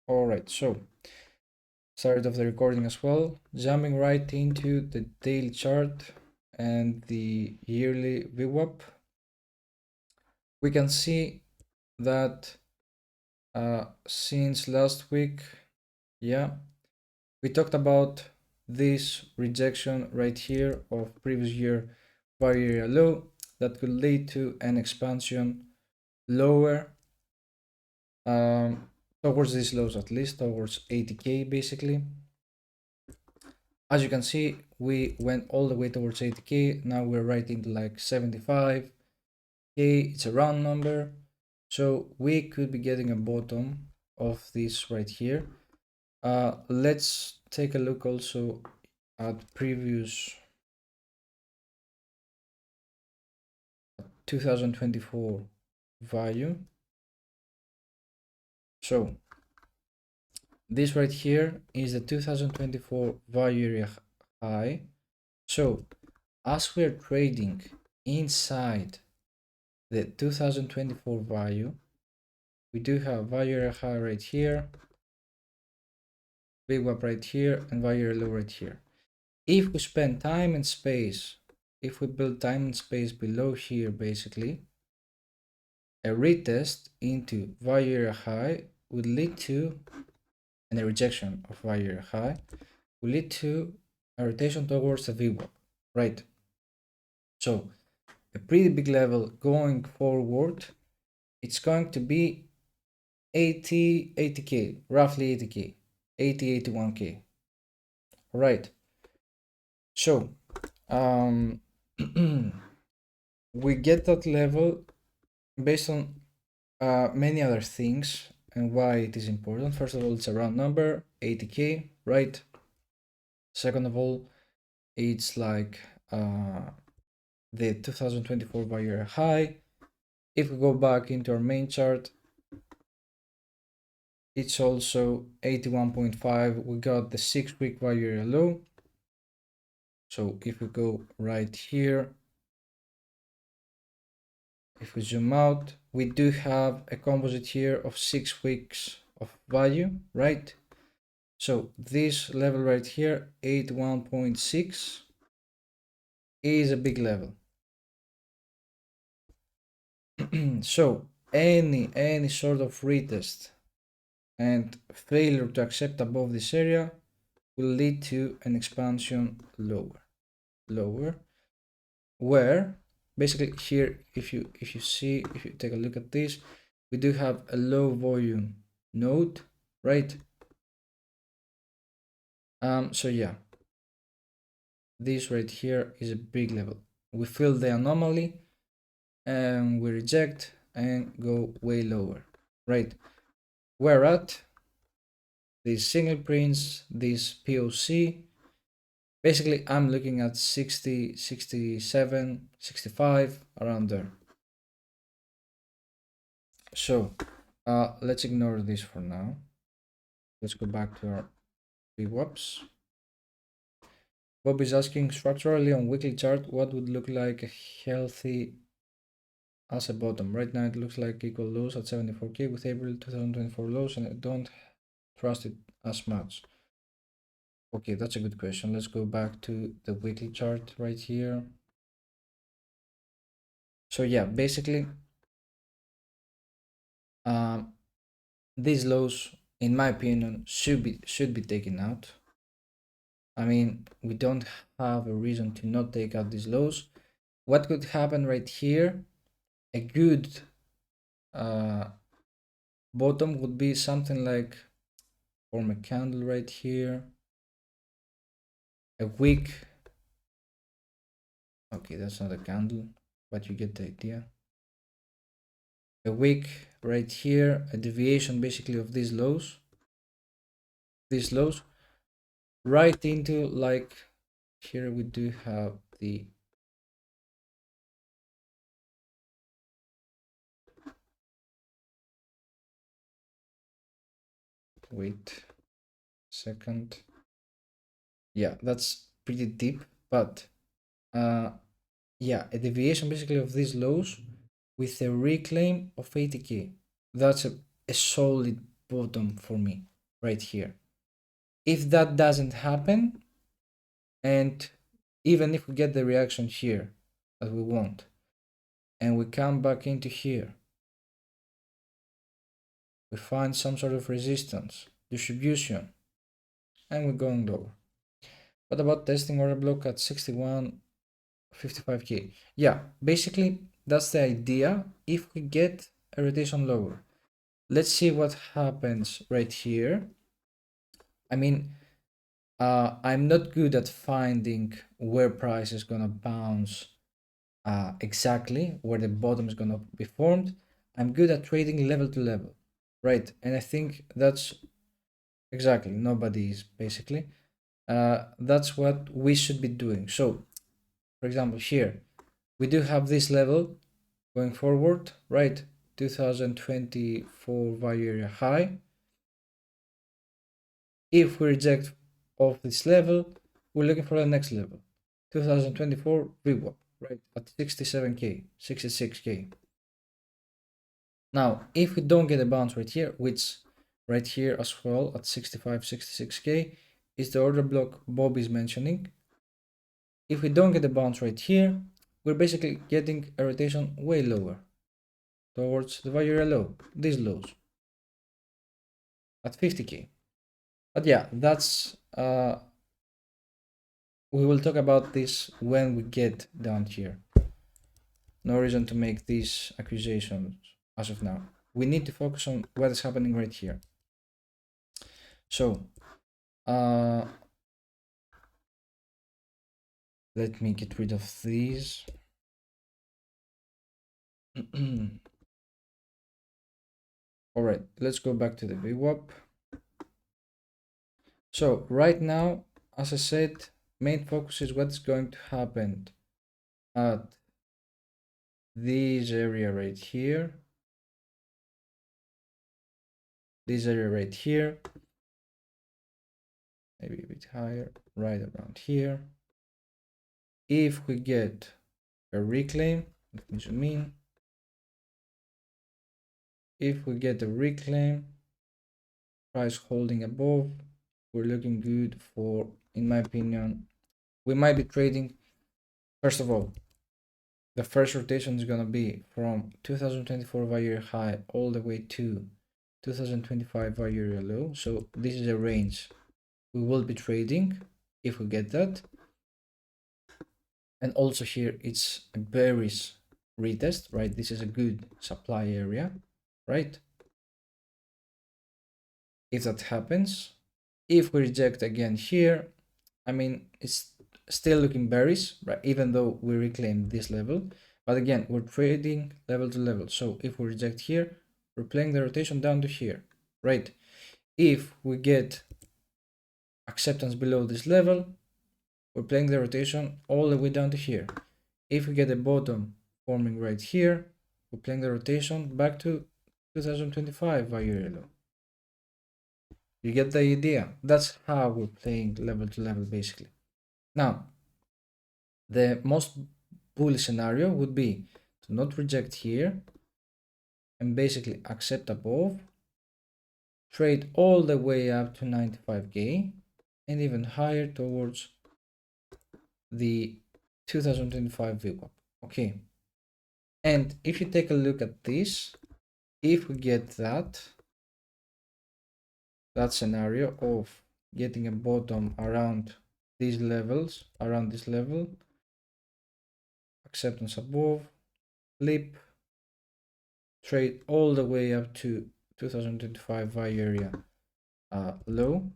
Alright, so started off the recording as well, jumping right into the daily chart and the yearly VWAP. We can see that since last week, we talked about this rejection right here of previous year value low that could lead to an expansion lower towards these lows, at least towards 80k basically. As you can see, we went all the way towards 80k. Now we're right into like 75k. It's a round number, so we could be getting a bottom of this right here. Let's take a look also at previous 2024 value. So this right here is the 2024 value area high. So as we're trading inside the 2024 value, we do have value area high right here, VWAP right here, and value area low right here. If we spend time and space, if we build time and space below here, basically, a retest into value area high would lead to, and a rejection of value area high will lead to a rotation towards the VWAP, right? So a pretty big level going forward, it's going to be 80k, roughly 80k, 81k. All right. So we get that level based on many other things and why it is important. First of all, it's a round number, 80k, right? Second of all, it's like the 2024 value high. If we go back into our main chart, it's also 81.5. We got the 6-week value area low. So if we go right here, if we zoom out, we do have a composite here of 6 weeks of value, right? So this level right here, 81.6, is a big level. So any sort of retest and failure to accept above this area will lead to an expansion lower, where basically here, if you take a look at this, we do have a low volume node, right? So yeah, this right here is a big level. We fill the anomaly and we reject and go way lower, right? We're at these single prints, this POC. Basically, I'm looking at 60, 67, 65, around there. So let's ignore this for now. Let's go back to our VWAPs. Bob is asking, structurally on weekly chart, what would look like a healthy as a bottom? Right now it looks like equal lows at 74k with April 2024 lows, and I don't trust it as much. Okay, that's a good question. Let's go back to the weekly chart right here. So yeah, basically these lows, in my opinion, should be taken out. I mean, we don't have a reason to not take out these lows. What could happen right here? A good bottom would be something like, form a candle right here, a wick. Okay, that's not a candle, but you get the idea. A wick right here, a deviation basically of these lows, right into, like, here we do have the wait second. Yeah, that's pretty deep, but yeah, a deviation basically of these lows with a reclaim of 80k. That's a solid bottom for me. right here. If that doesn't happen, and even if we get the reaction here that we want, and we come back into here, we find some sort of resistance, distribution, and we're going lower. What about testing order block at 61.55k? Yeah, basically that's the idea if we get a rotation lower. Let's see what happens right here. I mean, I'm not good at finding where price is gonna bounce exactly, where the bottom is gonna be formed. I'm good at trading level to level, right? And I think that's exactly, nobody is basically. That's what we should be doing. So, for example, here we do have this level going forward, right? 2024 value area high. If we reject off this level, we're looking for the next level, 2024 VWAP, right, at 67k, 66k. Now, if we don't get a bounce right here, which right here as well at 65, 66k is the order block Bob is mentioning. If we don't get a bounce right here, we're basically getting a rotation way lower towards the value area low, these lows at 50k. But yeah, that's we will talk about this when we get down here. No reason to make these accusations as of now. We need to focus on what is happening right here. So, let me get rid of these. All right, let's go back to the VWAP. So right now, as I said, main focus is what's going to happen at this area right here, this area right here, maybe a bit higher, right around here. If we get a reclaim, let me zoom in. If we get a reclaim, price holding above, we're looking good for, in my opinion, we might be trading. First of all, the first rotation is going to be from 2024 value high all the way to 2025 value low. So this is a range we will be trading if we get that. And also here it's a bearish retest, right? This is a good supply area, right? If that happens, if we reject again here, I mean, it's still looking bearish, right? Even though we reclaim this level, but again, we're trading level to level. So if we reject here, we're playing the rotation down to here, right? If we get acceptance below this level, we're playing the rotation all the way down to here. If we get a bottom forming right here, we're playing the rotation back to 2025 value low. You get the idea? That's how we're playing level to level basically. Now, the most bullish scenario would be to not reject here and basically accept above, trade all the way up to 95k and even higher towards the 2025 VWAP. Okay, and if you take a look at this, if we get that scenario of getting a bottom around these levels, around this level, acceptance above, flip, trade all the way up to 2025 value area low.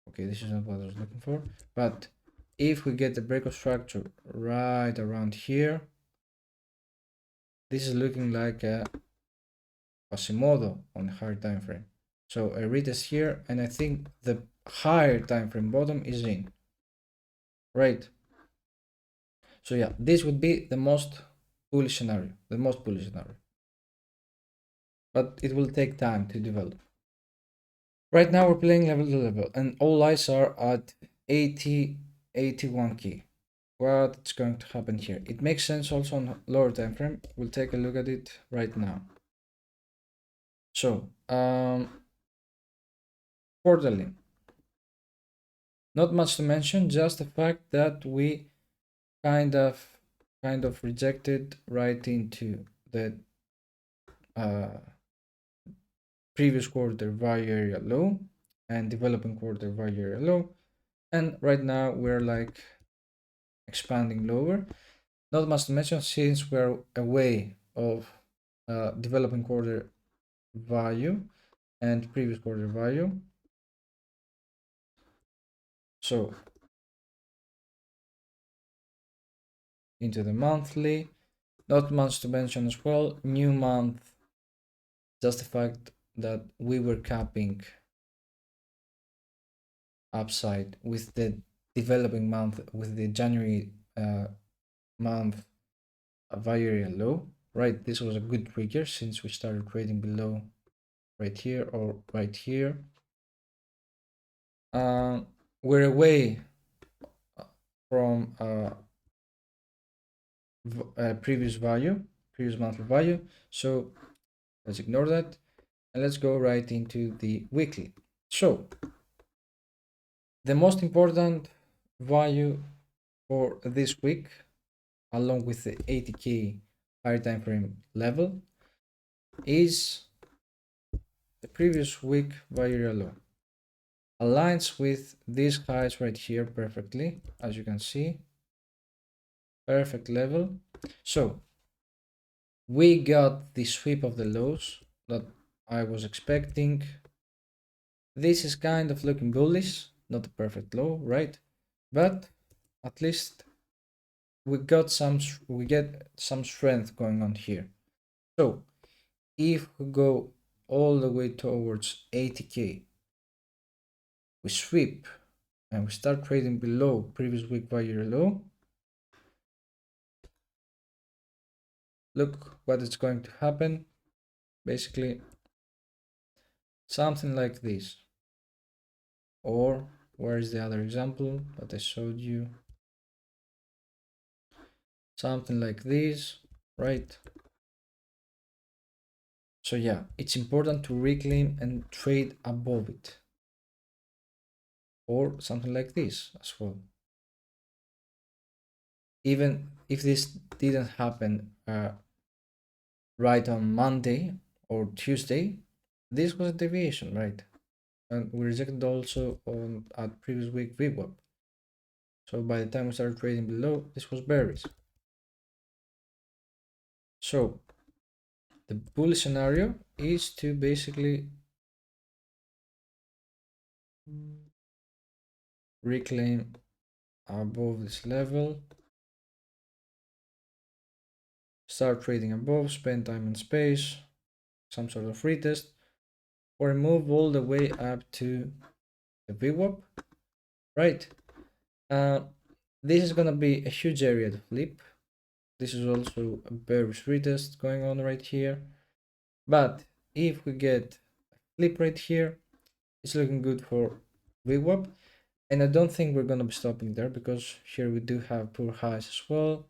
Okay, this is not what I was looking for, but if we get the breakout structure right around here, this is looking like a Quasimodo on a higher time frame. So a retest here, and I think the higher time frame bottom is in, right? So yeah, this would be the most bullish scenario, but it will take time to develop. Right now we're playing level to level, and all eyes are at 81k. What's going to happen here? It makes sense also on lower time frame. We'll take a look at it right now. So quarterly. Not much to mention, just the fact that we kind of rejected right into the previous quarter value area low and developing quarter value area low, and right now we're like expanding lower. Not much to mention since we're away of developing quarter value and previous quarter value. So into the monthly, not much to mention as well. New month, just the fact that we were capping upside with the developing month, with the January month value area low, right? This was a good trigger since we started trading below right here or right here. We're away from previous monthly value, so let's ignore that and let's go right into the weekly. So the most important value for this week, along with the 80k higher time frame level, is the previous week value low. Aligns with these highs right here perfectly, as you can see. Perfect level. So we got the sweep of the lows that I was expecting. This is kind of looking bullish, not a perfect low, right? But at least we get some strength going on here. So if we go all the way towards 80k, we sweep and we start trading below previous week value low, look what is going to happen. Basically something like this. Or where is the other example that I showed you? Something like this, right? So yeah, it's important to reclaim and trade above it. Or something like this as well. Even if this didn't happen right on Monday or Tuesday, this was a deviation, right? And we rejected also on at previous week VWAP. So by the time we started trading below, this was bearish. So the bullish scenario is to basically reclaim above this level, start trading above, spend time and space, some sort of retest, or move all the way up to the VWAP, right? This is gonna be a huge area to flip. This is also a bearish retest going on right here. But if we get a flip right here, it's looking good for VWAP. And I don't think we're gonna be stopping there because here we do have poor highs as well.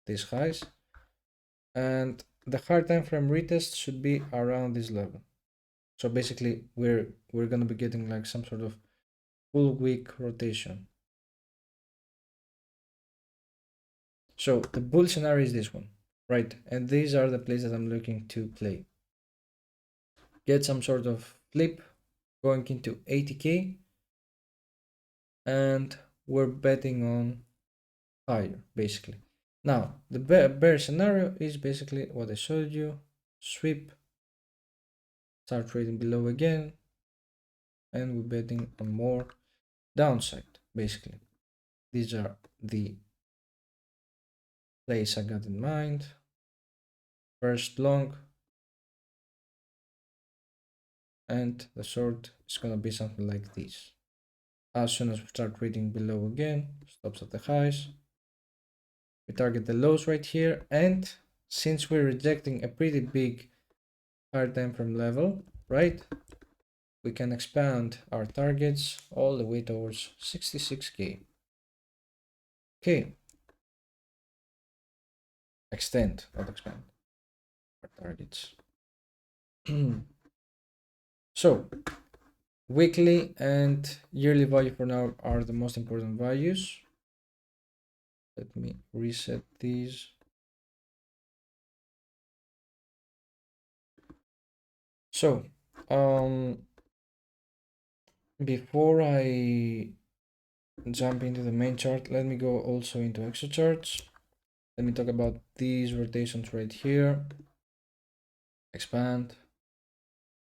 These highs. And the hard time frame retest should be around this level. So basically we're gonna be getting like some sort of full week rotation. So the bull scenario is this one, right? And these are the plays that I'm looking to play. Get some sort of flip going into 80k, and we're betting on higher basically. Now the bear scenario is basically what I showed you. Sweep, start trading below again, and we're betting on more downside basically. These are the plays I got in mind. First long, and the short is gonna be something like this. As soon as we start trading below again, stops at the highs, we target the lows right here, and since we're rejecting a pretty big higher time frame level, right, we can expand our targets all the way towards 66k. Okay, extend, not expand our targets. So weekly and yearly value for now are the most important values. Let me reset these. So before I jump into the main chart, let me go also into exocharts. Let me talk about these rotations right here. Expand,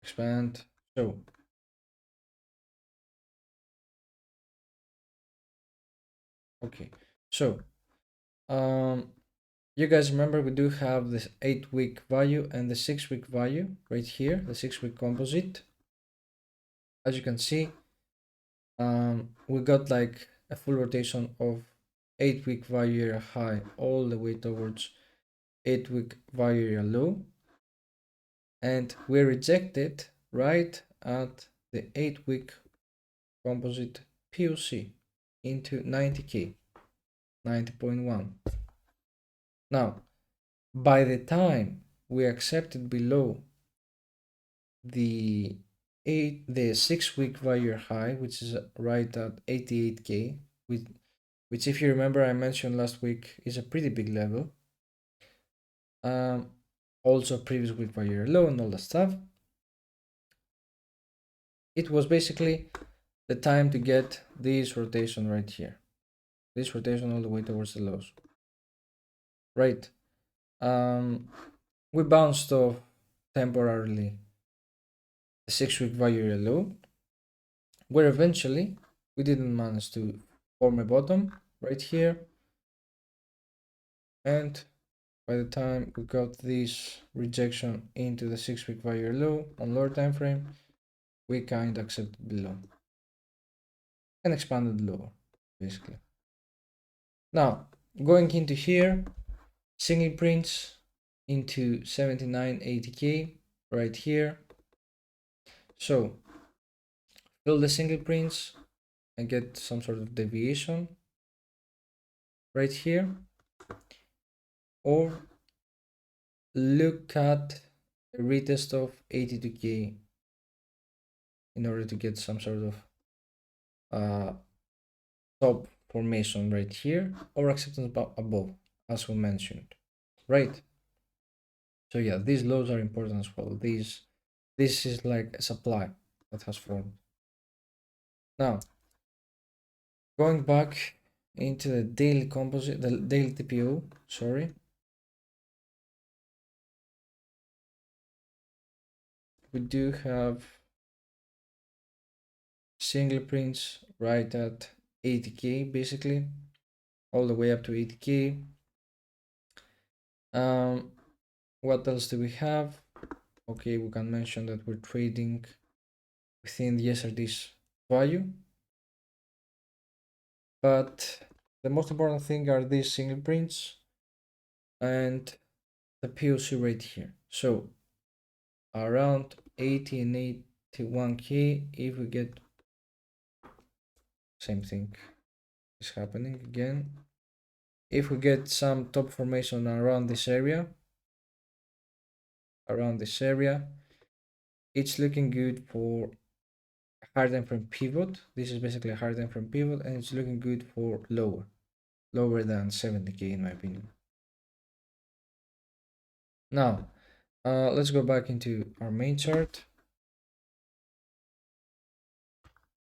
expand. So okay, so you guys remember we do have this 8-week value and the 6-week value right here, the 6-week composite. As you can see, we got like a full rotation of 8-week value area high all the way towards 8-week value area low, and we rejected right at the 8-week composite POC into 90k, 90.1. Now, by the time we accepted below the 6-week value high, which is right at 88k, which if you remember I mentioned last week is a pretty big level. Also previous week value low and all that stuff. It was basically the time to get this rotation right here, this rotation all the way towards the lows, right? We bounced off temporarily the 6-week value area low, where eventually we didn't manage to form a bottom right here, and by the time we got this rejection into the 6-week value low on lower time frame, we kind of accepted below and expanded lower basically. Now going into here, single prints into 79.80k right here. So fill the single prints and get some sort of deviation right here, or look at a retest of 82k in order to get some sort of top formation right here, or acceptance above, as we mentioned, right? So yeah, these lows are important as well. This is like a supply that has formed. Now going back into the daily composite, the daily TPO, sorry, we do have single prints right at 80k basically, all the way up to 80k. What else do we have? Okay, we can mention that we're trading within the SRT's value, but the most important thing are these single prints and the POC right here. So around 80 and 81k, if we get, same thing is happening again, if we get some top formation around this area, it's looking good for hard time frame pivot. This is basically a hard time frame pivot, and it's looking good for lower than 70k in my opinion. Now let's go back into our main chart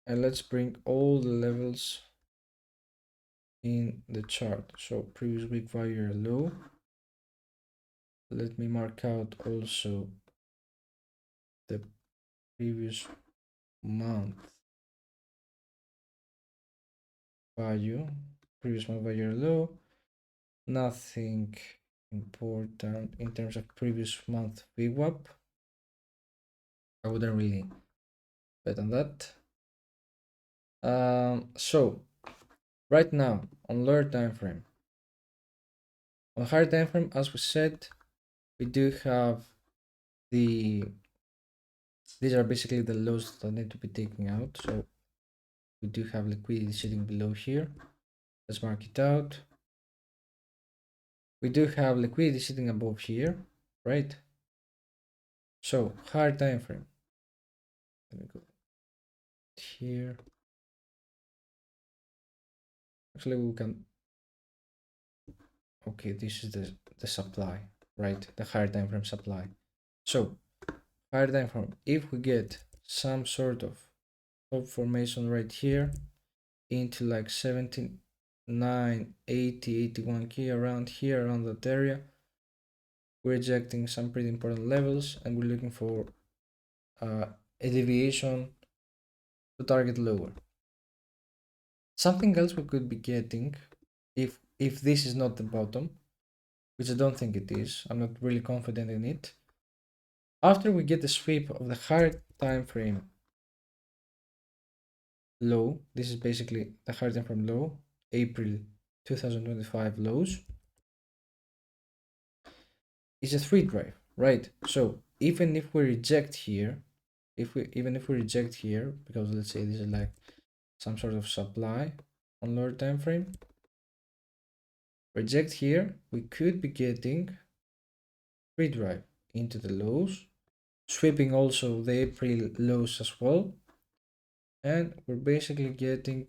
and let's bring all the levels in the chart. So previous week value low. Let me mark out also the previous month value, previous month value low. Nothing important in terms of previous month VWAP. I wouldn't really bet on that. So right now on lower time frame, on higher time frame, as we said, we do have these are basically the lows that need to be taken out. So we do have liquidity sitting below here. Let's mark it out. We do have liquidity sitting above here, right? So higher time frame, here. Actually, we can. Okay, this is the supply, right? The higher time frame supply. So higher time frame. If we get some sort of top formation right here into like 79, 80, 81k around here, around that area, we're rejecting some pretty important levels, and we're looking for a deviation to target lower. Something else we could be getting, if this is not the bottom, which I don't think it is, I'm not really confident in it. After we get the sweep of the higher time frame low, this is basically the higher time frame low, April 2025 lows, is a 3 drive, right? So even if we reject here, even if we reject here, because let's say this is like some sort of supply on lower time frame, reject here, we could be getting 3 drive into the lows, sweeping also the April lows as well, and we're basically getting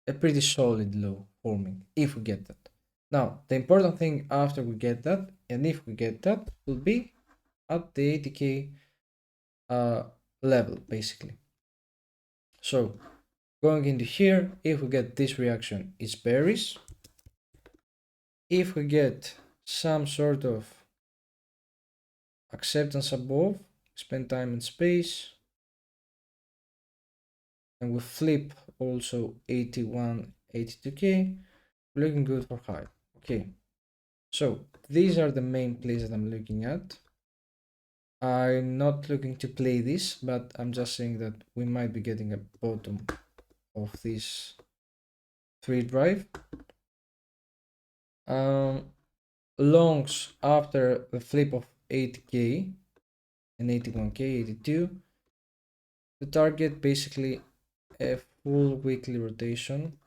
a pretty solid low forming if we get that. Now the important thing after we get that, and if we get that, will be at the 80k level basically. So going into here, if we get this reaction, it's bearish. If we get some sort of acceptance above, spend time and space, and we flip also 81, 82k, looking good for high. Okay, so these are the main plays that I'm looking at. I'm not looking to play this, but I'm just saying that we might be getting a bottom of this 3 drive. Longs after the flip of 80k and 81k, 82, to target basically a full weekly rotation.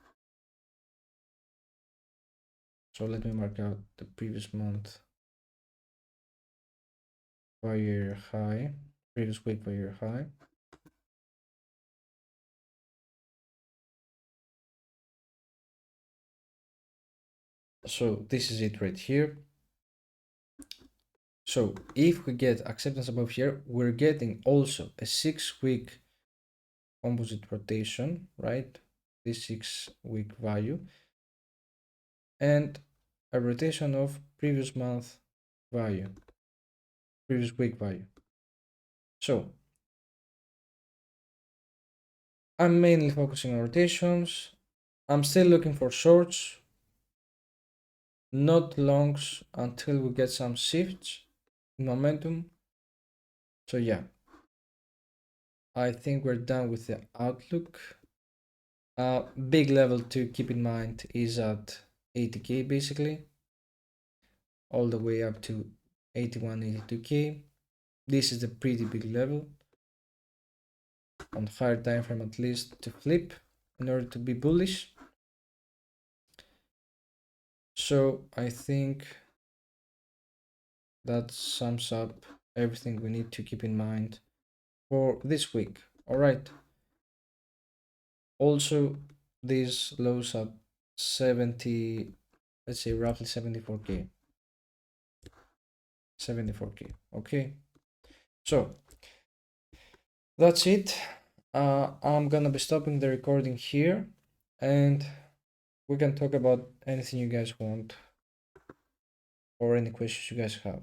So let me mark out the previous month value high, previous week value high. So this is it right here. So if we get acceptance above here, we're getting also a 6-week composite rotation, right? This 6-week value, and a rotation of previous month value, previous week value. So I'm mainly focusing on rotations. I'm still looking for shorts, not longs, until we get some shifts in momentum. So yeah, I think we're done with the outlook. Big level to keep in mind is at 80k basically, all the way up to 81, 82k. This is a pretty big level on higher time frame, at least, to flip in order to be bullish. So I think that sums up everything we need to keep in mind for this week. All right. Also, these lows at 70, let's say roughly 74k. 74k. Okay. So that's it. I'm gonna be stopping the recording here, and we can talk about anything you guys want or any questions you guys have.